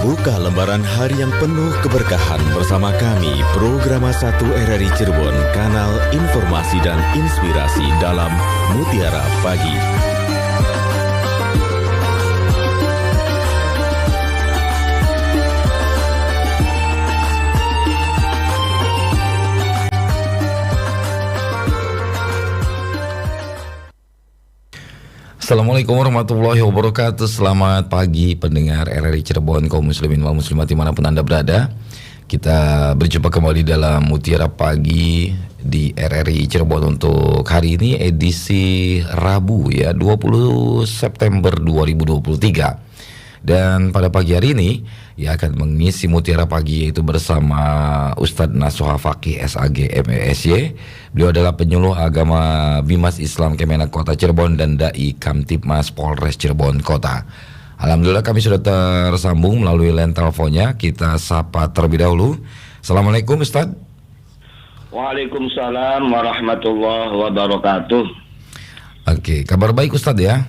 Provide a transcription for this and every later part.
Buka lembaran hari yang penuh keberkahan bersama kami, Programa 1 RRI Cirebon, kanal informasi dan inspirasi dalam Mutiara Pagi. Assalamualaikum warahmatullahi wabarakatuh. Selamat pagi pendengar RRI Cirebon, kaum muslimin wal muslimat dimanapun Anda berada. Kita berjumpa kembali dalam Mutiara Pagi di RRI Cirebon untuk hari ini edisi Rabu ya, 20 September 2023. Dan pada pagi hari ini ya akan mengisi Mutiara Pagi yaitu bersama Ustadz Nasuha Fakih SAG MESY. Beliau adalah penyuluh agama Bimas Islam Kemenak Kota Cirebon dan Dai Kamtibmas Polres Cirebon Kota. Alhamdulillah kami sudah tersambung melalui line teleponnya. Kita sapa terlebih dahulu. Assalamualaikum Ustadz. Waalaikumsalam warahmatullahi wabarakatuh. Oke, kabar baik Ustadz ya?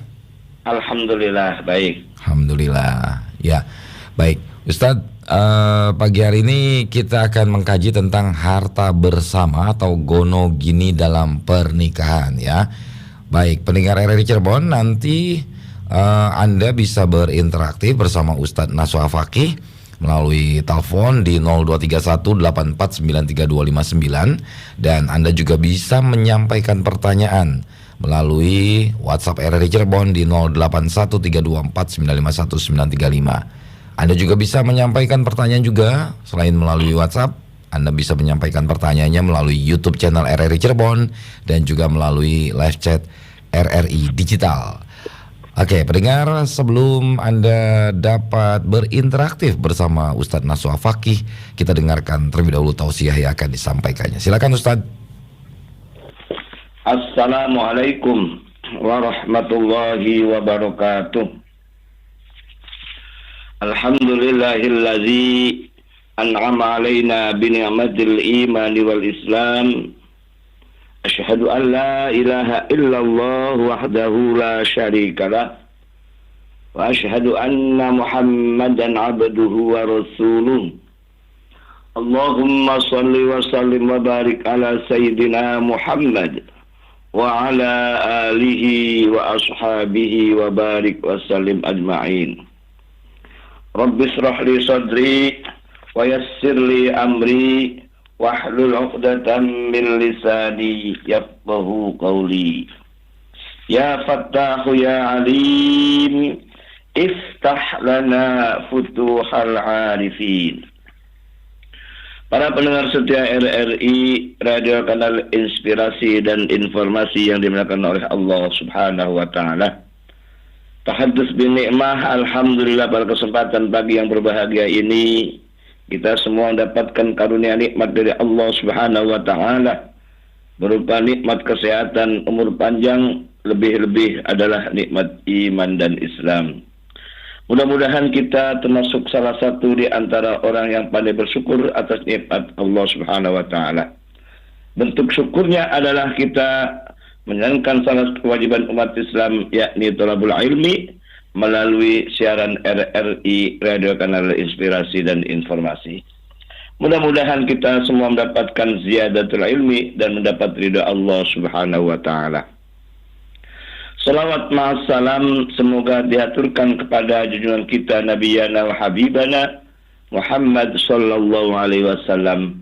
Alhamdulillah baik. Alhamdulillah. Ya, baik. Ustadz, pagi hari ini kita akan mengkaji tentang harta bersama atau gonogini dalam pernikahan ya. Baik, pendengar RRI Cirebon, nanti Anda bisa berinteraktif bersama Ustadz Nasuha Fakih melalui telepon di 0231849329 dan Anda juga bisa menyampaikan pertanyaan melalui WhatsApp RRI Cirebon di 081324951935. Anda juga bisa menyampaikan pertanyaan juga selain melalui WhatsApp. Anda bisa menyampaikan pertanyaannya melalui YouTube channel RRI Cirebon dan juga melalui live chat RRI Digital. Oke, pendengar, sebelum Anda dapat berinteraktif bersama Ustadz Nasuha Fakih, kita dengarkan terlebih dahulu tausiah yang akan disampaikannya. Silakan Ustadz. Assalamualaikum warahmatullahi wabarakatuh. Alhamdulillahillazi an'ama alaina bini'matil imani wal islam. Asyhadu an la ilaha illallah wahdahu la syarikalah. Wa asyhadu anna Muhammadan abduhu wa rasuluh. Allahumma salli wa sallim wa barik ala sayyidina Muhammad wa ala alihi wa ashabihi wa barik wa sallim ajma'in. Rabbi shrah li sadri wa yassir li amri wahlul 'uqdatam min lisani yafqahu qawli. Ya Fattahu ya Alim, iftah lana futuhal arifin. Para pendengar setia RRI, radio kanal inspirasi dan informasi yang dimuliakan oleh Allah Subhanahu wa taala. Tahaddus bin ni'mah, alhamdulillah pada kesempatan pagi yang berbahagia ini kita semua mendapatkan karunia nikmat dari Allah Subhanahu wa taala berupa nikmat kesehatan, umur panjang, lebih-lebih adalah nikmat iman dan Islam. Mudah-mudahan kita termasuk salah satu di antara orang yang pandai bersyukur atas nikmat Allah Subhanahu wa taala. Bentuk syukurnya adalah kita menjalankan salah satu kewajiban umat Islam, yakni thalabul ilmi, melalui siaran RRI, radio kanal inspirasi dan informasi. Mudah-mudahan kita semua mendapatkan ziyadatul ilmi dan mendapat ridha Allah Subhanahu wa taala. Salawat ma'assalam semoga diaturkan kepada junjungan kita Nabiyana wa Habibana Muhammad sallallahu alaihi wasallam,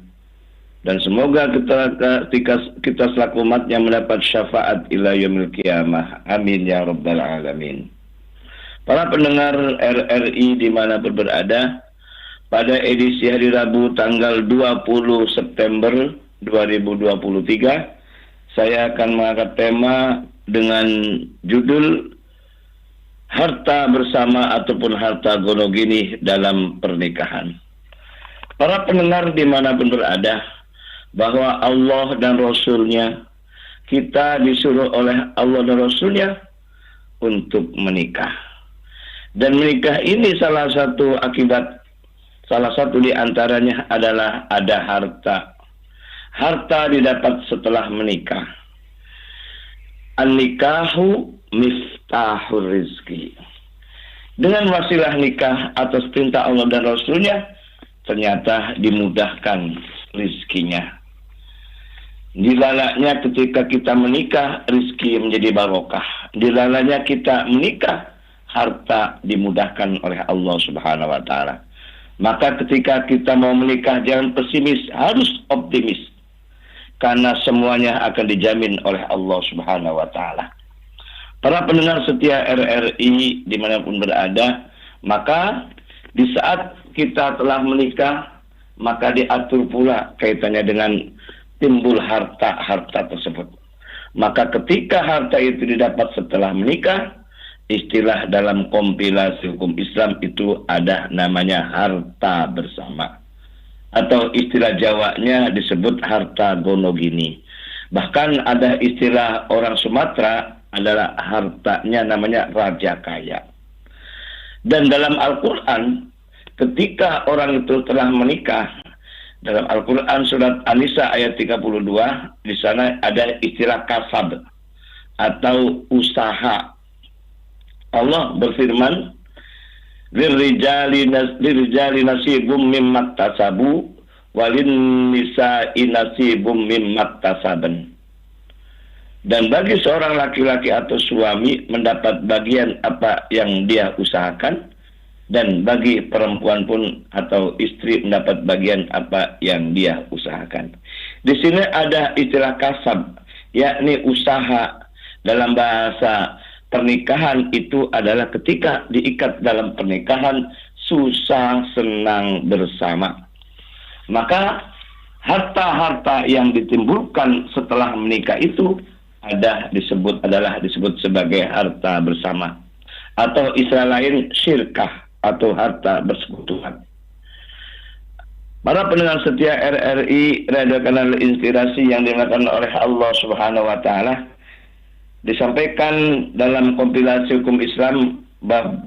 dan semoga kita selaku umatnya mendapat syafaat ila yaumil qiyamah. Amin ya rabbal alamin. Para pendengar RRI dimanapun berada, pada edisi hari Rabu tanggal 20 September 2023 saya akan mengangkat tema dengan judul harta bersama ataupun harta gonogini dalam pernikahan. Para pendengar dimanapun berada, bahwa Allah dan Rasulnya, kita disuruh oleh Allah dan Rasulnya untuk menikah. Dan menikah ini salah satu akibat, salah satu di antaranya adalah ada harta. Harta didapat setelah menikah. An-nikahu miftahur rizki. Dengan wasilah nikah atas perintah Allah dan Rasulnya, ternyata dimudahkan rizkinya. Dilalanya ketika kita menikah, rizki menjadi barokah. Dilalanya kita menikah, harta dimudahkan oleh Allah Subhanahu wa Ta'ala. Maka ketika kita mau menikah, jangan pesimis, harus optimis. Karena semuanya akan dijamin oleh Allah Subhanahu wa Ta'ala. Para pendengar setia RRI dimanapun berada, maka di saat kita telah menikah, maka diatur pula kaitannya dengan timbul harta-harta tersebut. Maka ketika harta itu didapat setelah menikah, istilah dalam kompilasi hukum Islam itu ada namanya harta bersama. Atau istilah Jawanya disebut harta gonogini. Bahkan ada istilah orang Sumatera adalah hartanya namanya raja kaya. Dan dalam Al-Quran, ketika orang itu telah menikah, dalam Al-Quran surat An-Nisa ayat 32, di sana ada istilah kasab atau usaha. Allah berfirman, Lirijali nasibum mimmat tasabu walin nisa'i nasibum mimmat tasaban. Dan bagi seorang laki-laki atau suami mendapat bagian apa yang dia usahakan, dan bagi perempuan pun atau istri mendapat bagian apa yang dia usahakan. Di sini ada istilah kasab, yakni usaha. Dalam bahasa pernikahan itu adalah ketika diikat dalam pernikahan, susah senang bersama. Maka harta-harta yang ditimbulkan setelah menikah itu adalah disebut sebagai harta bersama, atau istilah lain syirkah atau harta bersekutuan. Para pendengar setia RRI Radio Kanal Inspirasi yang dimuliakan oleh Allah Subhanahu wa Ta'ala, disampaikan dalam kompilasi hukum Islam bab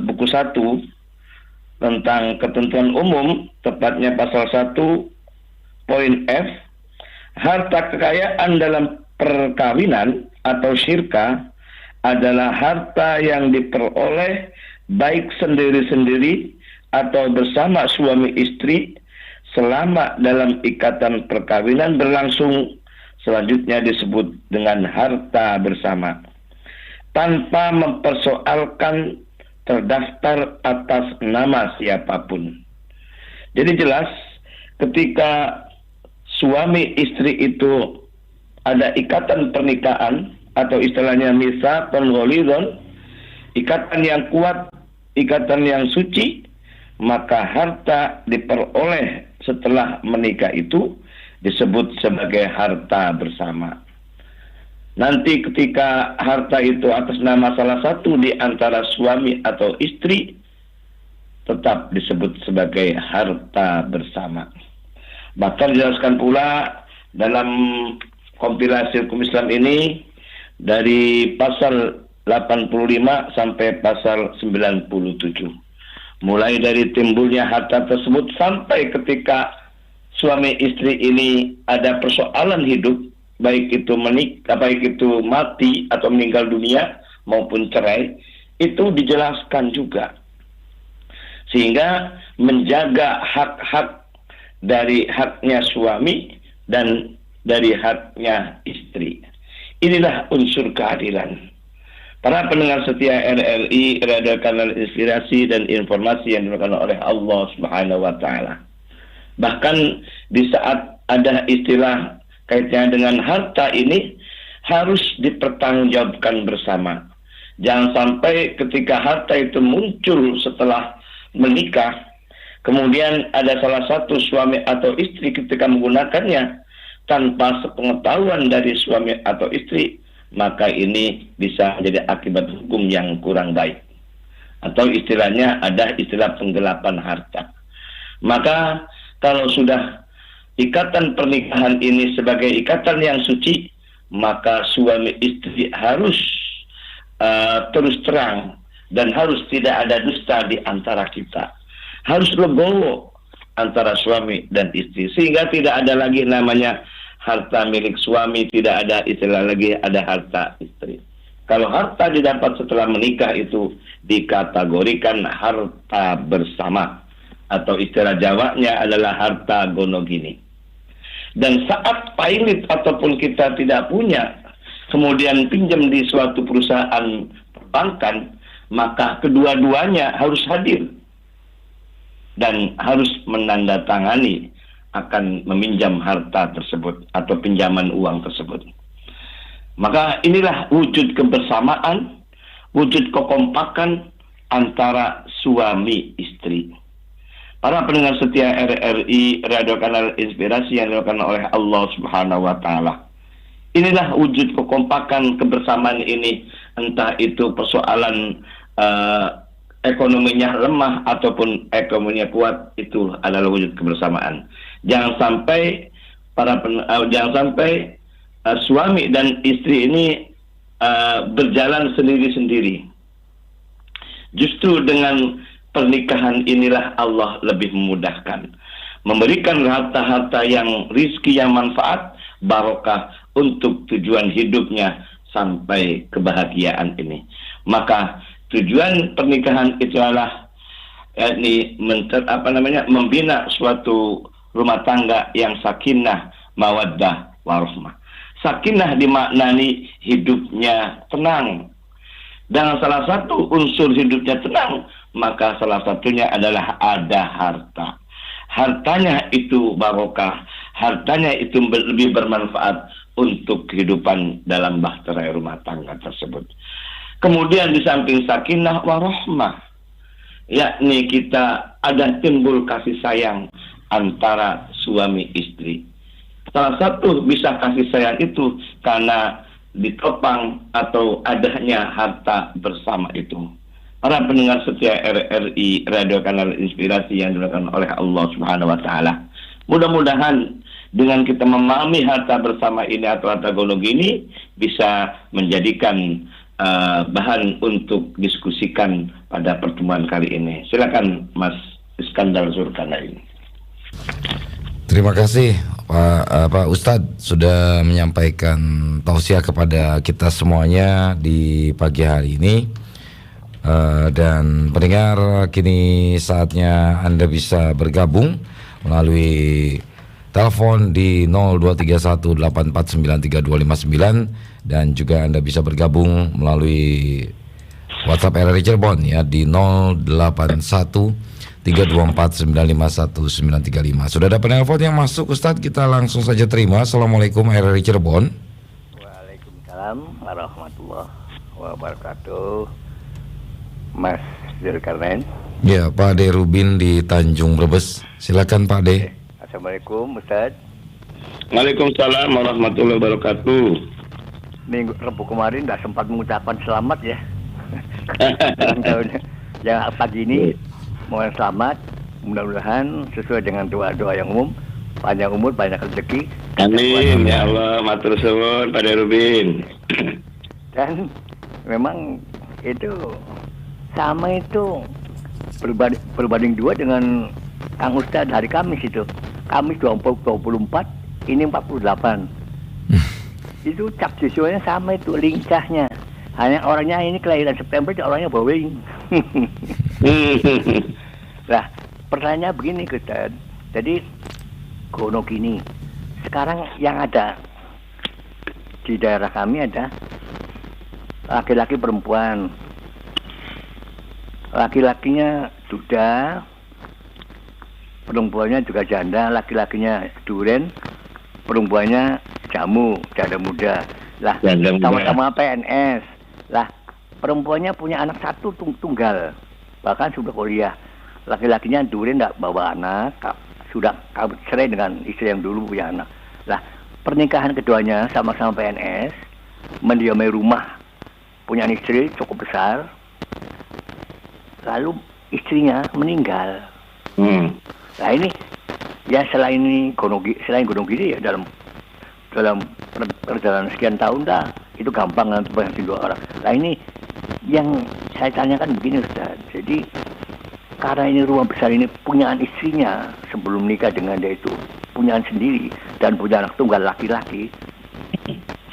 buku 1 tentang ketentuan umum, tepatnya pasal 1 poin F, harta kekayaan dalam perkawinan atau syirkah adalah harta yang diperoleh baik sendiri-sendiri atau bersama suami istri selama dalam ikatan perkawinan berlangsung. Selanjutnya disebut dengan harta bersama, tanpa mempersoalkan terdaftar atas nama siapapun. Jadi jelas ketika suami istri itu ada ikatan pernikahan atau istilahnya mitsaqun ghalidhun, ikatan yang kuat, ikatan yang suci, maka harta diperoleh setelah menikah itu disebut sebagai harta bersama. Nanti ketika harta itu atas nama salah satu di antara suami atau istri, tetap disebut sebagai harta bersama. Bahkan dijelaskan pula dalam kompilasi hukum Islam ini dari pasal 85 sampai pasal 97. Mulai dari timbulnya harta tersebut sampai ketika suami istri ini ada persoalan hidup, baik itu baik itu mati atau meninggal dunia maupun cerai, itu dijelaskan juga. Sehingga menjaga hak-hak dari haknya suami dan dari haknya istri. Inilah unsur keadilan. Para pendengar setia RRI Radio Kanal Inspirasi dan Informasi yang dilakukan oleh Allah Subhanahu wa Ta'ala. Bahkan di saat ada istilah kaitannya dengan harta ini harus dipertanggungjawabkan bersama. Jangan sampai ketika harta itu muncul setelah menikah, kemudian ada salah satu suami atau istri ketika menggunakannya tanpa sepengetahuan dari suami atau istri, maka ini bisa menjadi akibat hukum yang kurang baik. Atau istilahnya ada istilah penggelapan harta. Maka kalau sudah ikatan pernikahan ini sebagai ikatan yang suci, maka suami istri harus terus terang dan harus tidak ada dusta di antara kita. Harus legowo antara suami dan istri, sehingga tidak ada lagi namanya harta milik suami, tidak ada istilah lagi ada harta istri. Kalau harta didapat setelah menikah itu dikategorikan harta bersama, atau istilah Jawanya adalah harta gonogini. Dan saat pailit ataupun kita tidak punya, kemudian pinjam di suatu perusahaan perbankan, maka kedua-duanya harus hadir dan harus menandatangani akan meminjam harta tersebut atau pinjaman uang tersebut. Maka inilah wujud kebersamaan, wujud kekompakan antara suami istri. Para pendengar setia RRI Radio Kanal Inspirasi yang dilakukan oleh Allah Subhanahu wa Ta'ala. Inilah wujud kekompakan kebersamaan ini, entah itu persoalan ekonominya lemah ataupun ekonominya kuat, itu adalah wujud kebersamaan. Jangan sampai suami dan istri ini berjalan sendiri-sendiri. Justru dengan pernikahan inilah Allah lebih memudahkan, memberikan harta-harta yang rizki yang manfaat, barokah untuk tujuan hidupnya sampai kebahagiaan ini. Maka tujuan pernikahan itu adalah membina suatu rumah tangga yang sakinah, mawaddah, warahmah. Sakinah dimaknani hidupnya tenang. Dan salah satu unsur hidupnya tenang, maka salah satunya adalah ada harta. Hartanya itu barokah, hartanya itu lebih bermanfaat untuk kehidupan dalam bahtera rumah tangga tersebut. Kemudian di samping sakinah warahmah, yakni kita ada timbul kasih sayang antara suami istri. Salah satu bisa kasih sayang itu karena ditopang atau adanya harta bersama itu. Para pendengar setia RRI Radio Kanal Inspirasi yang dilakukan oleh Allah Subhanahu wa Ta'ala, mudah-mudahan dengan kita memahami harta bersama ini atau harta gonogini bisa menjadikan bahan untuk diskusikan pada pertemuan kali ini. Silakan Mas Iskandar Zulkarnain. Terima kasih Pak Ustadz sudah menyampaikan tausiah kepada kita semuanya di pagi hari ini. Dan pendengar, kini saatnya Anda bisa bergabung melalui telepon di 0231849329 dan juga Anda bisa bergabung melalui WhatsApp RRI Cirebon ya di 081-324-951-935. Sudah ada penelpon yang masuk, Ustadz, kita langsung saja terima. Assalamualaikum RRI Cirebon. Waalaikumsalam warahmatullahi wabarakatuh. Mas Zulkarnain. Ya, Pak De Rubin di Tanjung Brebes. Silakan Pak De. Assalamualaikum Ustaz. Waalaikumsalam warahmatullahi wabarakatuh. Minggu Rabu kemarin tidak sempat mengucapkan selamat ya. Yang pagi ini mohon selamat. Mudah-mudahan sesuai dengan doa-doa yang umum, panjang umur, banyak rezeki. Amin ya Allah, matur suwun Pak De Rubin. Dan memang itu sama itu berbanding dua dengan Kang Ustadz hari Kamis itu. Kamis 24, ini 48. Itu cap siswanya sama itu, lincahnya. Hanya orangnya ini kelahiran September, orangnya bowing. Nah, pertanyaannya begini Ustadz. Jadi gono gini. Sekarang yang ada di daerah kami ada laki-laki perempuan. Laki-lakinya duda, perempuannya juga janda. Laki-lakinya duren, perempuannya jamu, janda muda. Lah, sama-sama PNS. Lah, perempuannya punya anak satu tunggal, bahkan sudah kuliah. Laki-lakinya duren tidak bawa anak, sudah cerai dengan istri yang dulu punya anak. Lah, pernikahan keduanya sama-sama PNS, mendiami rumah, punya istri cukup besar. Lalu istrinya meninggal. Nah ini ya selain gunung gini ya dalam perjalanan sekian tahun dah itu gampang untuk menghadapi dua orang. Nah ini yang saya tanyakan begini Ustaz. Jadi karena ini rumah besar ini punyaan istrinya sebelum nikah dengan dia itu punyaan sendiri dan punya anak tunggal laki-laki.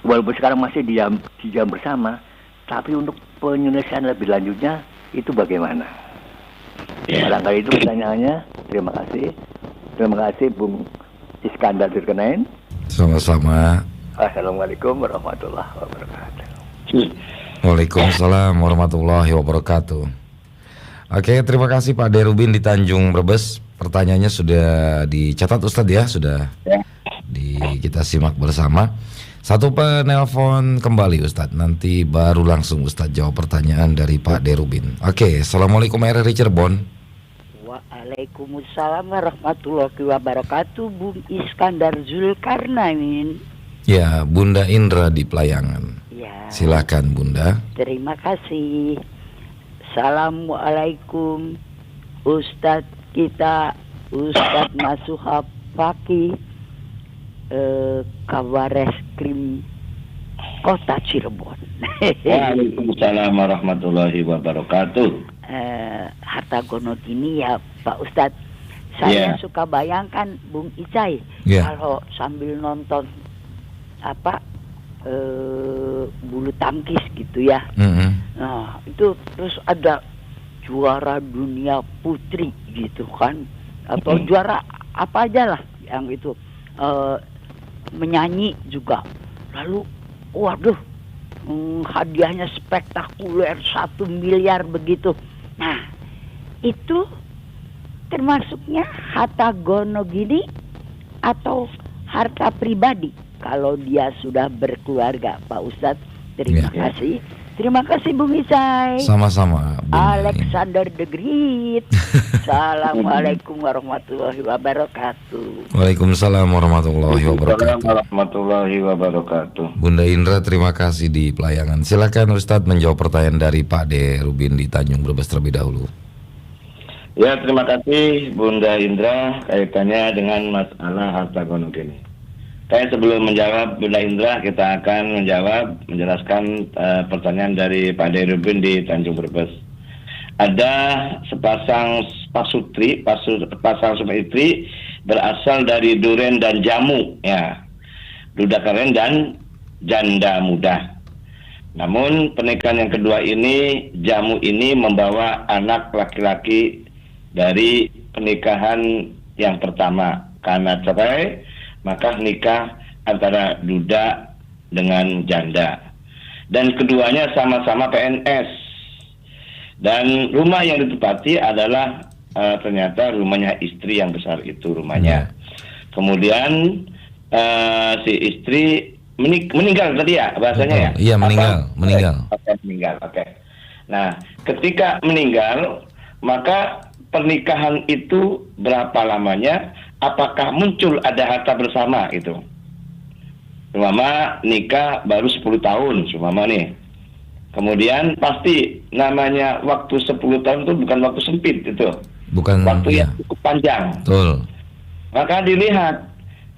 Walaupun sekarang masih diam bersama, Tapi untuk penyelesaian lebih lanjutnya itu bagaimana? Barangkali itu pertanyaannya. Terima kasih Bung Iskandar Zulkarnain. Sama-sama. Assalamualaikum warahmatullahi wabarakatuh. Waalaikumsalam warahmatullahi wabarakatuh. Oke, terima kasih Pak Derubin di Tanjung Brebes. Pertanyaannya sudah dicatat Ustadz ya, sudah kita simak bersama. Satu penelpon kembali Ustadz, nanti baru langsung Ustadz jawab pertanyaan dari Pak Derubin. Oke, Assalamualaikum RRI Cirebon. Waalaikumsalam warahmatullahi wabarakatuh, Bung Iskandar Zulkarnain. Ya, Bunda Indra di Pelayangan. Ya. Silakan Bunda. Terima kasih. Assalamualaikum Ustadz kita, Ustadz Nasuha Fakih, Kabareskrim Kota Cirebon. Waalaikumsalam warahmatullahi wabarakatuh. Harta gonok ini ya Pak Ustadz, saya suka bayangkan Bung Icai kalau sambil nonton bulu tangkis gitu ya. Nah itu terus ada juara dunia putri gitu kan, atau juara apa aja lah yang itu, menyanyi juga, lalu waduh hadiahnya spektakuler 1 miliar begitu. Nah itu termasuknya harta gono gini atau harta pribadi kalau dia sudah berkeluarga Pak Ustadz? Terima kasih. Terima kasih Bung Isai. Sama-sama Bung Alexander the Great. Assalamualaikum warahmatullahi wabarakatuh. Waalaikumsalam warahmatullahi wabarakatuh. Bunda Indra terima kasih di Pelayangan. Silakan Ustadz menjawab pertanyaan dari Pak Derubin di Tanjung Brebes terlebih dahulu. Ya, terima kasih Bunda Indra kaitannya dengan masalah harta gono ini. Sebelum menjawab Bunda Indra, kita akan menjelaskan pertanyaan dari Pak Derubin di Tanjung Brebes. Ada sepasang pasang istri berasal dari duren dan jamu, ya, duda keren dan janda muda. Namun pernikahan yang kedua ini, jamu ini membawa anak laki-laki dari pernikahan yang pertama. Karena cerai, maka nikah antara duda dengan janda. Dan keduanya sama-sama PNS. Dan rumah yang ditempati adalah ternyata rumahnya istri yang besar itu rumahnya. Kemudian si istri meninggal tadi ya bahasanya ya? Iya, meninggal. Meninggal. Oke. Nah, ketika meninggal, maka pernikahan itu berapa lamanya? Apakah muncul ada harta bersama itu? Sumama nikah baru 10 tahun, sumama nih. Kemudian pasti namanya waktu 10 tahun itu bukan waktu sempit itu. Bukan waktu yang cukup panjang. Betul. Maka dilihat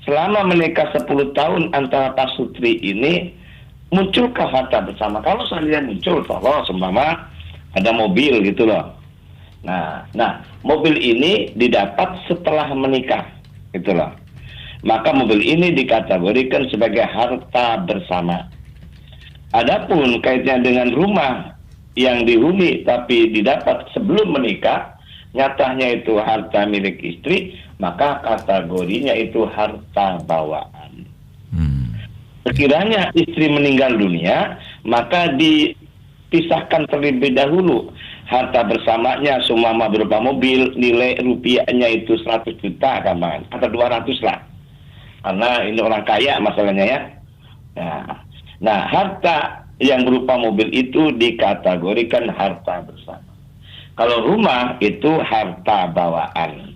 selama menikah 10 tahun antara pasutri ini munculkah harta bersama? Kalau seandainya muncul, kalau seumpama ada mobil gitu loh. Nah, mobil ini didapat setelah menikah, itulah. Maka mobil ini dikategorikan sebagai harta bersama. Adapun kaitannya dengan rumah yang dihuni tapi didapat sebelum menikah, nyatanya itu harta milik istri, maka kategorinya itu harta bawaan. Sekiranya istri meninggal dunia, maka dipisahkan terlebih dahulu. Harta bersamanya sumama berupa mobil, nilai rupiahnya itu 100 juta kawan, atau 200 lah. Karena ini orang kaya masalahnya ya. Nah, harta yang berupa mobil itu dikategorikan harta bersama. Kalau rumah itu harta bawaan.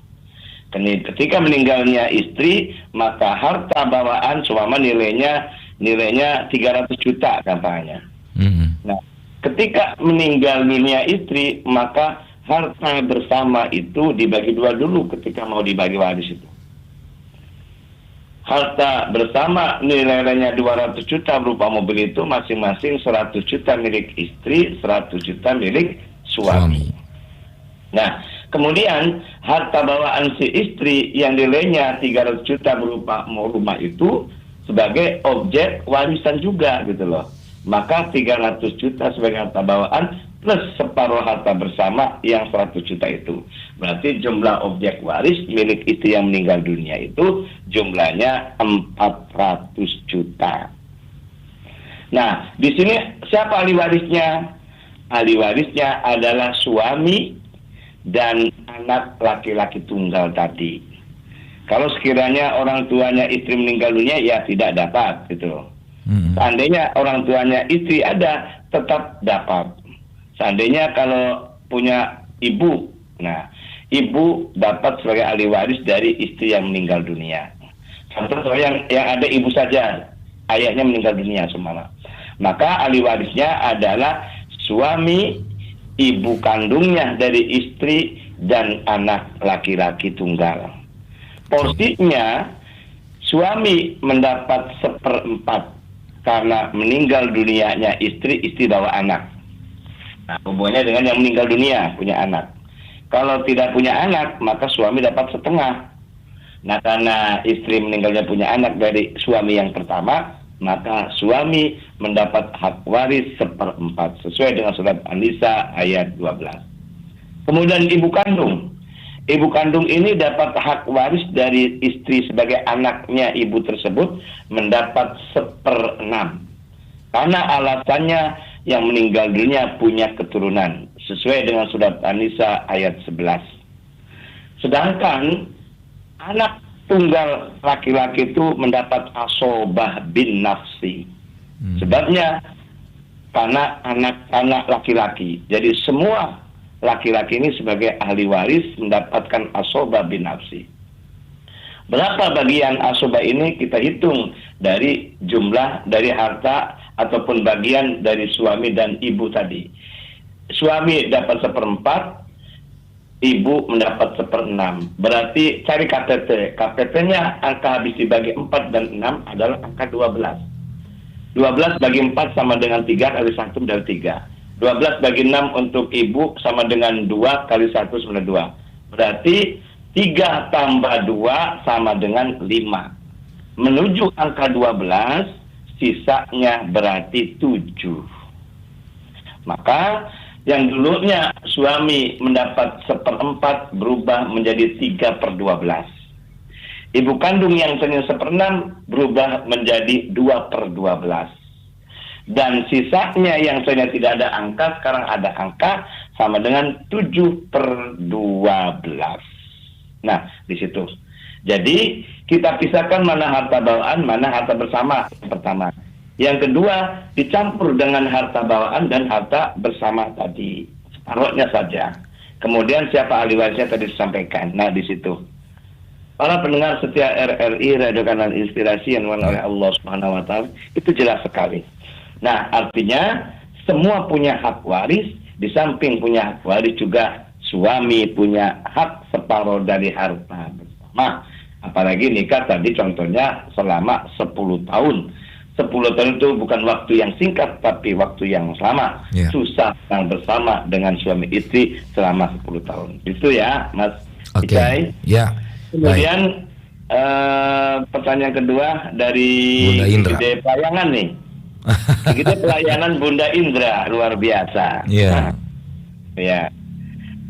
Ketika meninggalnya istri, maka harta bawaan sumama nilainya 300 juta kampanye. Nah, ketika meninggal dunia istri, maka harta bersama itu dibagi dua dulu ketika mau dibagi waris itu. Harta bersama nilainya 200 juta berupa mobil itu masing-masing 100 juta milik istri, 100 juta milik suami. Nah, kemudian harta bawaan si istri yang nilainya 300 juta berupa rumah itu sebagai objek warisan juga gitu loh. maka 300 juta sebagai harta bawaan plus separuh harta bersama yang 100 juta itu. Berarti jumlah objek waris milik istri yang meninggal dunia itu jumlahnya 400 juta. Nah, di sini siapa ahli warisnya? Ahli warisnya adalah suami dan anak laki-laki tunggal tadi. Kalau sekiranya orang tuanya istri meninggal dunia, ya tidak dapat gitu. Seandainya orang tuanya istri ada, tetap dapat. Seandainya kalau punya ibu, nah ibu dapat sebagai ahli waris dari istri yang meninggal dunia. Contoh yang ada ibu saja, ayahnya meninggal dunia semua. Maka ahli warisnya adalah suami, ibu kandungnya dari istri, dan anak laki-laki tunggal. Porsinya suami mendapat 1/4 karena meninggal dunianya istri bawa anak. Nah, hubungannya dengan yang meninggal dunia, punya anak. Kalau tidak punya anak, maka suami dapat 1/2. Nah, karena istri meninggalnya punya anak dari suami yang pertama, maka suami mendapat hak waris 1/4 sesuai dengan surat An-Nisa ayat 12. Kemudian ibu kandung. Ibu kandung ini dapat hak waris dari istri sebagai anaknya ibu tersebut mendapat 1/6. Karena alasannya yang meninggal dunia punya keturunan sesuai dengan surat An-Nisa ayat 11. Sedangkan anak tunggal laki-laki itu mendapat asobah bin nafsi. Sebabnya karena anak-anak laki-laki. Jadi semua laki-laki ini sebagai ahli waris mendapatkan asobah bin nafsi. Berapa bagian asobah ini kita hitung dari jumlah dari harta ataupun bagian dari suami dan ibu tadi. Suami dapat 1/4, ibu mendapat 1/6. Berarti cari KTT. KTT-nya angka habis dibagi 4 dan 6 adalah angka 12. 12 bagi 4 sama dengan 3 kali 1 dari 3. 12 bagi 6 untuk ibu sama dengan 2 kali 1 sama 2. Berarti 3 tambah 2 sama dengan 5. Menuju angka 12, sisanya berarti 7. Maka yang dulunya suami mendapat 1/4 berubah menjadi 3/12. Ibu kandung yang tadinya 1/6 berubah menjadi 2/12. Dan sisanya yang tadinya tidak ada angka, sekarang ada angka sama dengan 7/12. Nah, di situ. Jadi kita pisahkan mana harta bawaan, mana harta bersama yang pertama. Yang kedua dicampur dengan harta bawaan dan harta bersama tadi, separuhnya saja. Kemudian siapa ahli warisnya tadi disampaikan. Nah, di situ. Para pendengar setia RRI Radio Kanal Inspirasi yang dimuliakan oleh Allah Subhanahu wa taala, itu jelas sekali. Nah, artinya semua punya hak waris, di samping punya hak waris juga suami punya hak separuh dari harta bersama. Apalagi nikah tadi contohnya selama 10 tahun. 10 tahun itu bukan waktu yang singkat, tapi waktu yang lama. Susah yang bersama dengan suami istri selama 10 tahun. Itu ya, Mas Icai. Ya. Kemudian pertanyaan kedua dari Gede Pelayangan nih. Gede Pelayanan Bunda Indra, luar biasa. Iya. Ya.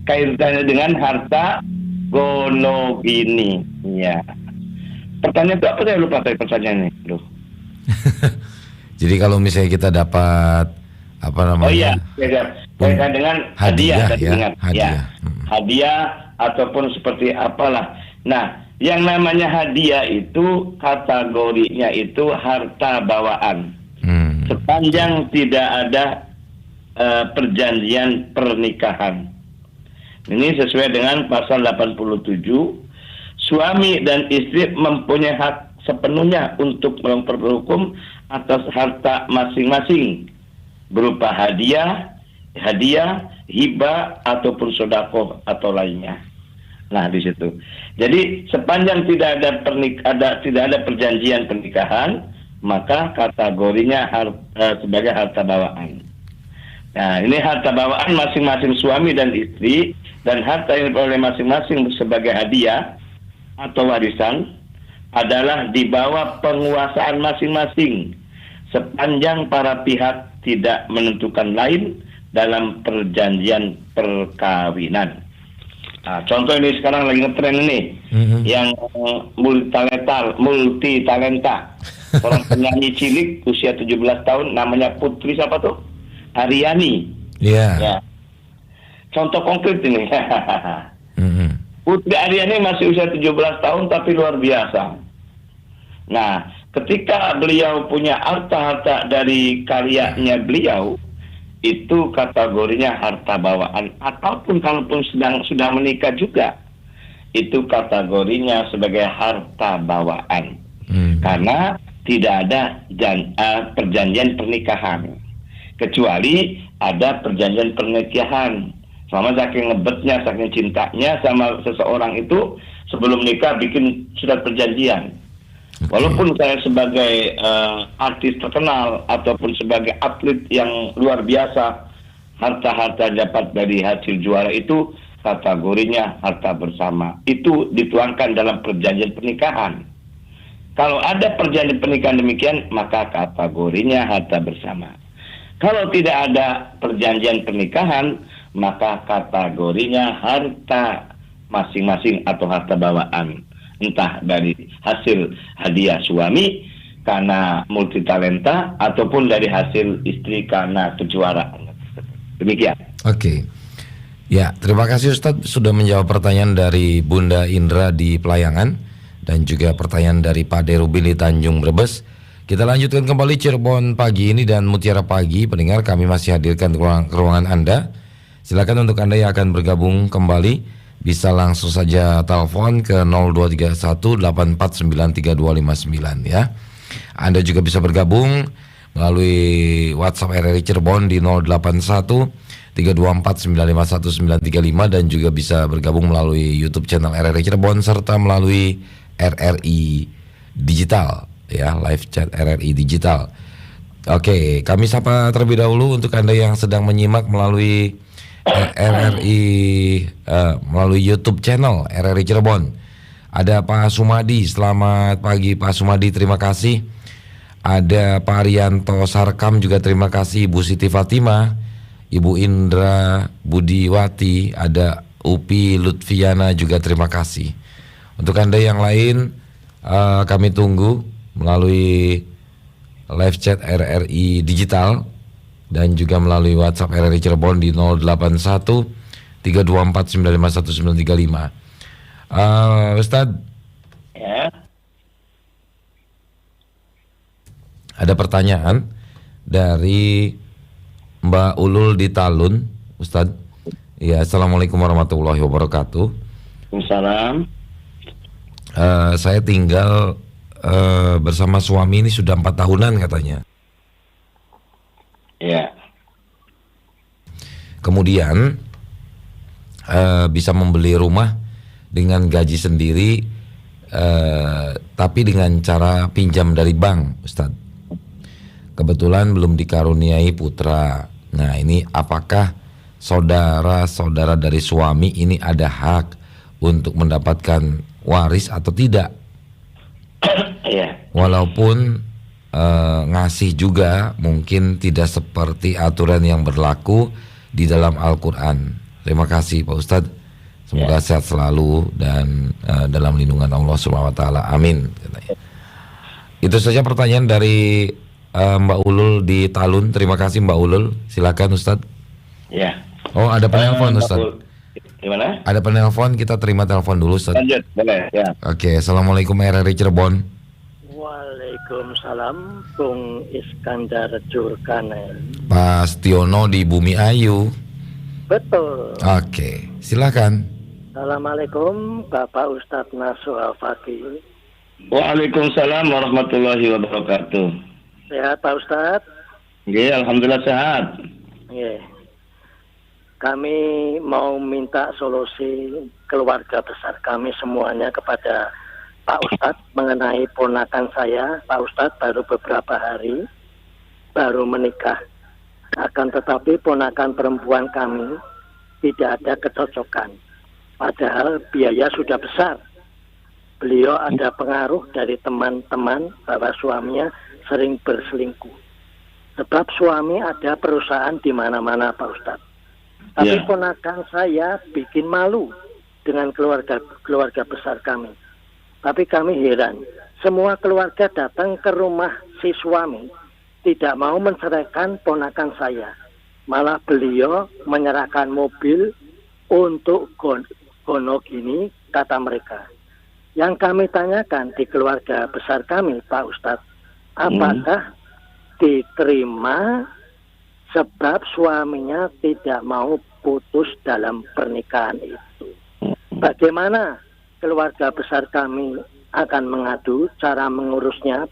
Kaitannya dengan harta gonogini. Ya. Pertanyaan itu apa, saya lupa tadi pertanyaannya. Duh. Jadi kalau misalnya kita dapat apa namanya? Oh iya, kaitan dengan hadiah, ya, hadiah. Hadiah ataupun seperti apalah. Nah, yang namanya hadiah itu kategorinya itu harta bawaan. Sepanjang tidak ada perjanjian pernikahan. Ini sesuai dengan pasal 87. Suami dan istri mempunyai hak sepenuhnya untuk memperhukum atas harta masing-masing berupa hadiah, hibah ataupun sedekah atau lainnya. Nah, di situ. Jadi sepanjang tidak ada perjanjian pernikahan, maka kategorinya sebagai harta bawaan. Nah, ini harta bawaan masing-masing suami dan istri, dan harta yang diperoleh masing-masing sebagai hadiah atau warisan adalah di bawah penguasaan masing-masing sepanjang para pihak tidak menentukan lain dalam perjanjian perkawinan. Nah, contoh ini sekarang lagi ngetren ini, yang multi talenta. Seorang penyanyi cilik usia 17 tahun, namanya Putri siapa tuh? Aryani. Iya. Ya. Contoh konkret ini. Putri Aryani masih usia 17 tahun tapi luar biasa. Nah, ketika beliau punya harta-harta dari karyanya beliau, itu kategorinya harta bawaan, ataupun kalaupun sudah menikah juga, itu kategorinya sebagai harta bawaan. Karena tidak ada perjanjian pernikahan, kecuali ada perjanjian pernikahan. Sama saking ngebetnya, saking cintanya sama seseorang itu, sebelum nikah bikin surat perjanjian. Walaupun saya sebagai artis terkenal ataupun sebagai atlet yang luar biasa, harta-harta dapat dari hasil juara itu kategorinya harta bersama. Itu dituangkan dalam perjanjian pernikahan. Kalau ada perjanjian pernikahan demikian, maka kategorinya harta bersama. Kalau tidak ada perjanjian pernikahan, maka kategorinya harta masing-masing atau harta bawaan. Entah dari hasil hadiah suami karena multitalenta ataupun dari hasil istri karena kejuaraan. Demikian. Oke. Ya, terima kasih Ustadz sudah menjawab pertanyaan dari Bunda Indra di Pelayangan dan juga pertanyaan dari Pak Derubin di Tanjung Brebes. Kita lanjutkan kembali Cirebon pagi ini dan Mutiara Pagi. Pendengar, kami masih hadirkan ke ruangan Anda. Silakan untuk Anda yang akan bergabung kembali, bisa langsung saja telepon ke 0231849329 ya. Anda juga bisa bergabung melalui WhatsApp RRI Cirebon di 081324951935 dan juga bisa bergabung melalui YouTube channel RRI Cirebon serta melalui RRI Digital ya, live chat RRI Digital. Oke, kami sapa terlebih dahulu untuk Anda yang sedang menyimak melalui RRI melalui YouTube channel RRI Cirebon. Ada Pak Sumadi, selamat pagi Pak Sumadi, terima kasih. Ada Pak Arianto Sarkam juga terima kasih. Ibu Siti Fatima, Ibu Indra Budiwati, ada Upi Lutfiana juga terima kasih. Untuk Anda yang lain kami tunggu melalui live chat RRI Digital dan juga melalui WhatsApp RRI Cirebon di 081324951935. Ustadz, Ya. ada pertanyaan dari Mbak Ulul di Talun, Ustadz. Ya, assalamualaikum warahmatullahi wabarakatuh. Waalaikumsalam. Saya tinggal bersama suami ini sudah 4 tahunan katanya. Ya. Kemudian bisa membeli rumah dengan gaji sendiri, tapi dengan cara pinjam dari bank, Ustadz. Kebetulan belum dikaruniai putra. Nah, ini apakah saudara-saudara dari suami ini ada hak untuk mendapatkan waris atau tidak? Ya. Walaupun ngasih juga mungkin tidak seperti aturan yang berlaku di dalam Al-Quran. Terima kasih Pak Ustadz. Semoga sehat selalu dan dalam lindungan Allah SWT. Amin. Itu saja pertanyaan dari Mbak Ulul di Talun. Terima kasih Mbak Ulul. Silakan Ustadz. Ya. Oh, ada penelpon Ustadz. Gimana? Ada penelpon, kita terima telepon dulu Ustadz. Lanjut, boleh ya. Oke, assalamualaikum RRI Cirebon. Waalaikumsalam, Bung Iskandar Jurkanen. Pak Stiono di Bumi Ayu. Betul. Oke, silakan. Assalamualaikum, Bapak Ustadz Nasuh Al-Fakih. Waalaikumsalam warahmatullahi wabarakatuh. Sehat Pak Ustadz? Nggih, alhamdulillah sehat. Nggih. Kami mau minta solusi keluarga besar kami semuanya kepada Pak Ustadz mengenai ponakan saya. Pak Ustadz baru beberapa hari baru menikah. Akan tetapi ponakan perempuan kami tidak ada kecocokan. Padahal biaya sudah besar. beliau ada pengaruh dari teman-teman bahwa suaminya sering berselingkuh. Sebab suami ada perusahaan di mana-mana Pak Ustadz. Tapi ponakan saya bikin malu dengan keluarga besar kami. Tapi kami heran, semua keluarga datang ke rumah si suami, tidak mau menceraikan ponakan saya. Malah beliau menyerahkan mobil untuk gono gini, kata mereka. Yang kami tanyakan di keluarga besar kami, Pak Ustadz, apakah diterima sebab suaminya tidak mau putus dalam pernikahan itu? Bagaimana keluarga besar kami akan mengadu cara mengurusnya?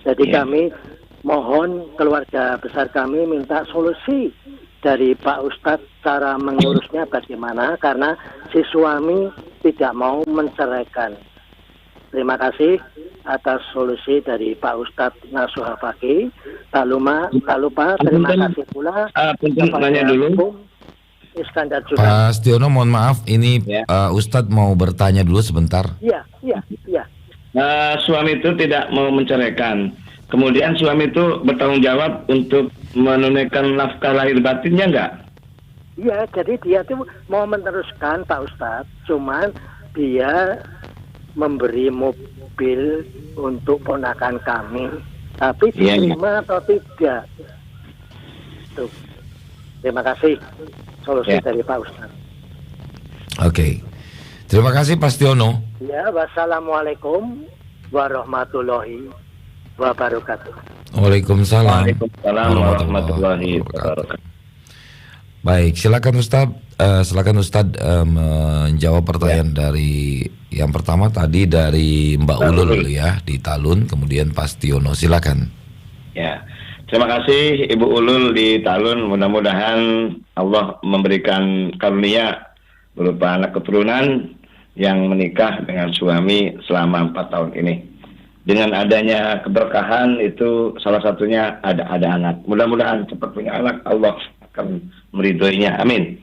Jadi kami mohon keluarga besar kami minta solusi dari Pak Ustadz cara mengurusnya bagaimana, karena si suami tidak mau menceraikan. Terima kasih atas solusi dari Pak Ustadz Nasuha Fakih. Tak lupa terima kasih pula nanya dulu. Iskandar juga. Pak Stiono, mohon maaf, ini Ustadz mau bertanya dulu sebentar. Iya. Suami itu tidak mau menceraikan. Kemudian suami itu bertanggung jawab untuk menunaikan nafkah lahir batinnya enggak? Iya, jadi dia tuh mau meneruskan Pak Ustadz, cuman dia memberi mobil untuk ponakan kami, tapi diterima atau tidak? Tuh. Terima kasih solusi dari Pak Ustadz. Oke. Terima kasih Pak Stiono. Ya, wassalamualaikum warahmatullahi wabarakatuh. Waalaikumsalam warahmatullahi wabarakatuh. Baik, silakan Ustadz. Menjawab pertanyaan dari yang pertama tadi dari Mbak Ulul ya di Talun, kemudian Pak Stiono, silakan. Ya, terima kasih Ibu Ulul di Talun. Mudah-mudahan Allah memberikan karunia berupa anak keturunan yang menikah dengan suami selama 4 tahun ini. Dengan adanya keberkahan itu salah satunya ada anak. Mudah-mudahan cepat punya anak, Allah akan meridhoinya. Amin.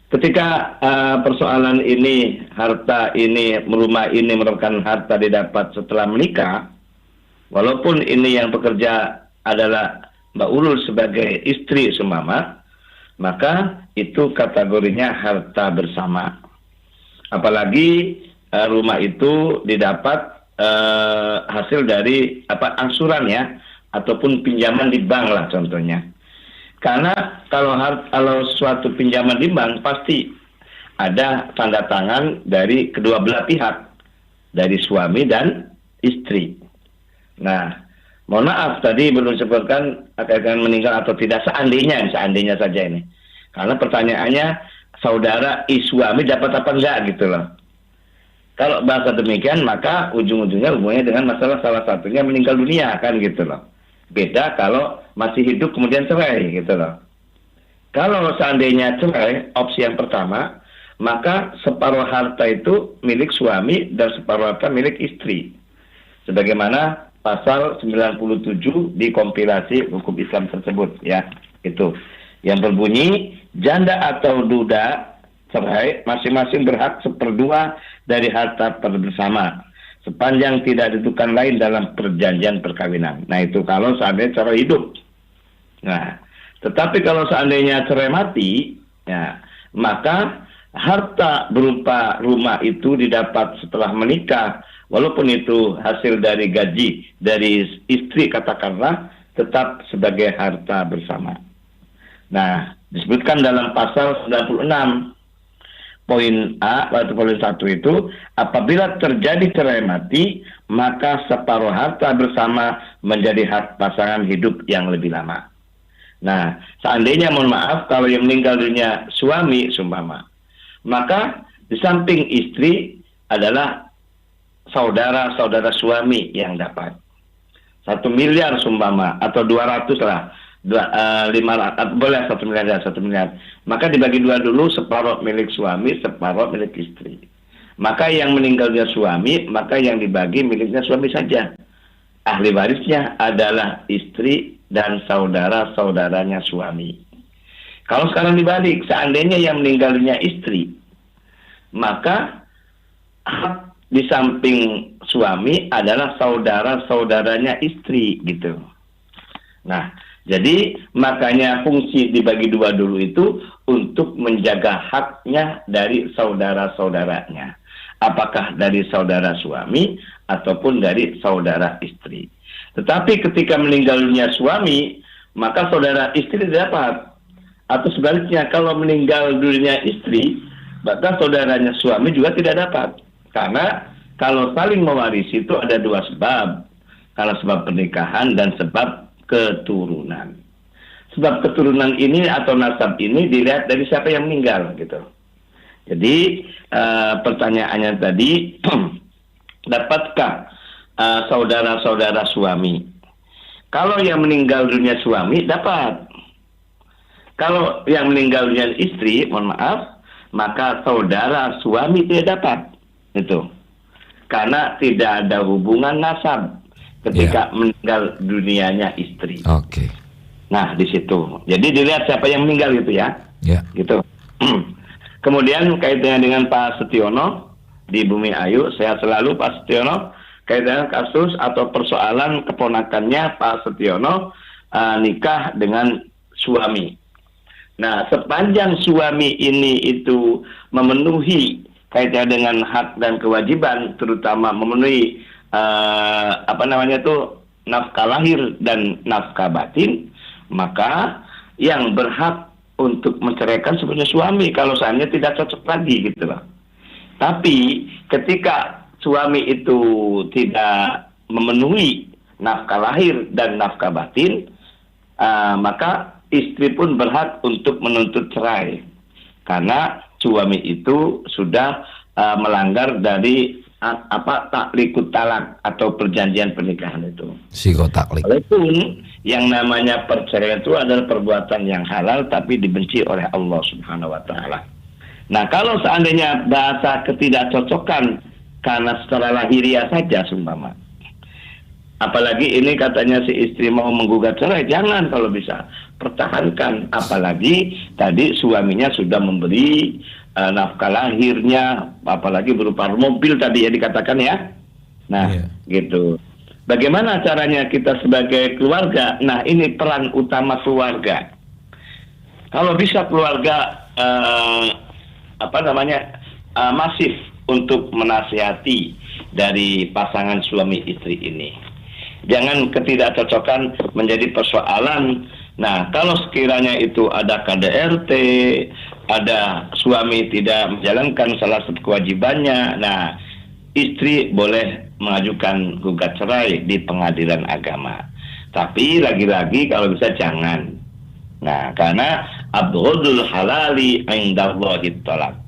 Ketika persoalan ini, harta ini, rumah ini merupakan harta didapat setelah menikah, walaupun ini yang bekerja adalah Mbak Ulul sebagai istri seumpama, maka itu kategorinya harta bersama. Apalagi rumah itu didapat hasil dari angsuran ya, ataupun pinjaman di bank lah contohnya. Karena kalau suatu pinjaman di bank pasti ada tanda tangan dari kedua belah pihak, dari suami dan istri. Nah, mohon maaf tadi belum sebutkan akan meninggal atau tidak, seandainya saja ini. Karena pertanyaannya saudara suami dapat apa enggak gitu loh. Kalau bahasa demikian maka ujung-ujungnya hubungannya dengan masalah salah satunya meninggal dunia kan gitu loh. Beda kalau masih hidup kemudian cerai gitu loh. Kalau seandainya cerai, opsi yang pertama, maka separuh harta itu milik suami dan separuh harta milik istri. Sebagaimana pasal 97 di kompilasi hukum Islam tersebut ya, itu. Yang berbunyi janda atau duda cerai masing-masing berhak 1/2 dari harta bersama sepanjang tidak ditentukan lain dalam perjanjian perkawinan. Nah itu kalau seandainya cerai hidup. Nah, tetapi kalau seandainya cerai mati, ya, maka harta berupa rumah itu didapat setelah menikah, walaupun itu hasil dari gaji dari istri katakanlah, tetap sebagai harta bersama. Nah, disebutkan dalam pasal 96 poin A atau poin 1 itu, apabila terjadi cerai mati, maka separuh harta bersama menjadi hak pasangan hidup yang lebih lama. Nah, seandainya mohon maaf kalau yang meninggal dunia suami seumpama, maka di samping istri adalah saudara-saudara suami yang dapat 1 miliar seumpama atau 200 lah. 500 boleh 1 miliar. Maka dibagi 2 dulu, separuh milik suami, separuh milik istri. Maka yang meninggalnya suami, maka yang dibagi miliknya suami saja. Ahli warisnya adalah istri dan saudara-saudaranya suami. Kalau sekarang dibalik, seandainya yang meninggalnya istri, maka hak di samping suami adalah saudara-saudaranya istri gitu. Nah, jadi makanya fungsi dibagi dua dulu itu untuk menjaga haknya dari saudara-saudaranya. Apakah dari saudara suami ataupun dari saudara istri. Tetapi ketika meninggal dunia suami, maka saudara istri tidak dapat. Atau sebaliknya, kalau meninggal dunia istri, maka saudaranya suami juga tidak dapat. Karena kalau saling mewarisi itu ada dua sebab. Kalau sebab pernikahan dan sebab keturunan. Sebab keturunan ini atau nasab ini dilihat dari siapa yang meninggal gitu. Jadi pertanyaannya tadi, dapatkah saudara-saudara suami? Kalau yang meninggal dunia suami dapat. Kalau yang meninggal dunia istri, mohon maaf, maka saudara suami tidak dapat. Itu. Karena tidak ada hubungan nasab ketika meninggal dunianya istri. Oke. Nah, di situ. Jadi dilihat siapa yang meninggal gitu ya. Gitu. Kemudian kaitannya dengan Pak Setiono di Bumi Ayu, sehat selalu Pak Setiono. Kaitannya kasus atau persoalan keponakannya Pak Setiono nikah dengan suami. Nah, sepanjang suami ini itu memenuhi kaitannya dengan hak dan kewajiban, terutama memenuhi nafkah lahir dan nafkah batin, maka yang berhak untuk menceraikan sebenarnya suami kalau seandainya tidak cocok lagi gitu loh. Tapi ketika suami itu tidak memenuhi nafkah lahir dan nafkah batin, maka istri pun berhak untuk menuntut cerai karena suami itu sudah melanggar dari taklikut talak atau perjanjian pernikahan itu. Psikotaklik. Walaupun yang namanya perceraian itu adalah perbuatan yang halal tapi dibenci oleh Allah Subhanahu wa taala. Nah, kalau seandainya bahasa ketidakcocokan karena secara lahiriah saja sumpama. Apalagi ini katanya si istri mau menggugat cerai, jangan kalau bisa. Pertahankan, apalagi tadi suaminya sudah memberi nafkah lahirnya, apalagi berupa mobil tadi ya dikatakan ya. Nah, gitu. Bagaimana caranya kita sebagai keluarga? Nah, ini peran utama keluarga. Kalau bisa keluarga masif untuk menasihati dari pasangan suami istri ini. Jangan ketidakcocokan menjadi persoalan. Nah, kalau sekiranya itu ada KDRT, ada suami tidak menjalankan salah satu kewajibannya, nah, istri boleh mengajukan gugat cerai di pengadilan agama. Tapi lagi-lagi kalau bisa jangan. Nah, karena abghadul halali indallahi talaq.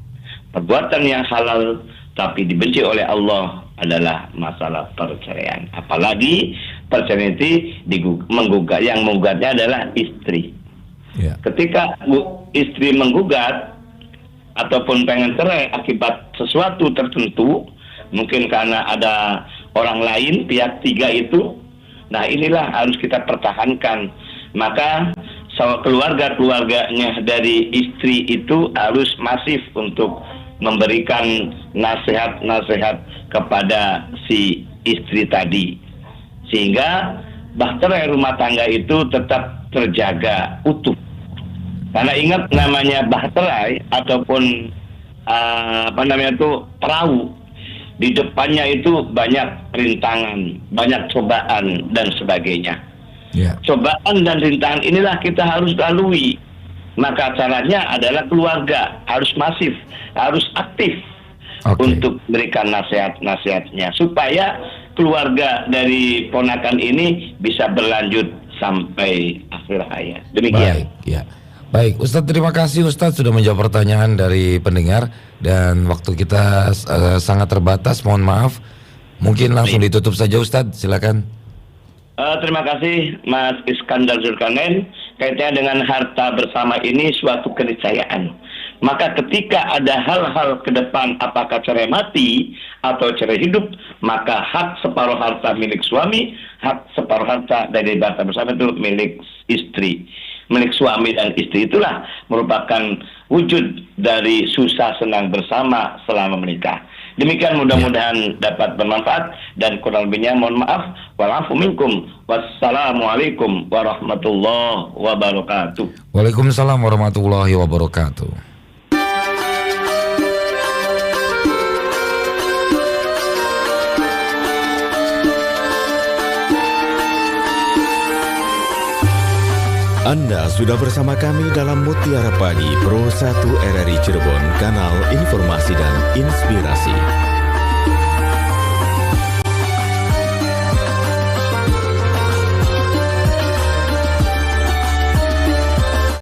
Perbuatan yang halal tapi dibenci oleh Allah adalah masalah perceraian. Apalagi perceraian itu yang menggugatnya adalah istri. Ketika istri menggugat ataupun pengen cerai akibat sesuatu tertentu, mungkin karena ada orang lain, pihak tiga itu, nah inilah harus kita pertahankan. Maka keluarga-keluarganya dari istri itu harus masif untuk memberikan nasihat-nasihat kepada si istri tadi, sehingga bahtera rumah tangga itu tetap terjaga utuh. Karena ingat namanya bahtera ataupun perahu, di depannya itu banyak rintangan, banyak cobaan dan sebagainya. Cobaan dan rintangan inilah kita harus lalui. Maka caranya adalah keluarga harus masif, harus aktif untuk memberikan nasihat-nasihatnya supaya keluarga dari ponakan ini bisa berlanjut sampai akhir hayat. Demikian. Baik, Ustadz, terima kasih Ustadz sudah menjawab pertanyaan dari pendengar dan waktu kita sangat terbatas, mohon maaf. Mungkin langsung ditutup saja Ustadz, silakan. Terima kasih Mas Iskandar Zulkarnain. Kaitannya dengan harta bersama ini suatu keniscayaan. Maka ketika ada hal-hal ke depan, apakah cerai mati atau cerai hidup, maka hak separuh harta milik suami, hak separuh harta dari harta bersama itu milik istri. Milik suami dan istri itulah merupakan wujud dari susah senang bersama selama menikah. Demikian mudah-mudahan dapat bermanfaat dan kurang lebihnya mohon maaf. Wa'afu minkum. Wassalamualaikum warahmatullahi wabarakatuh. Waalaikumsalam warahmatullahi wabarakatuh. Anda sudah bersama kami dalam Mutiara Pagi Pro 1 RRI Cirebon, kanal informasi dan inspirasi.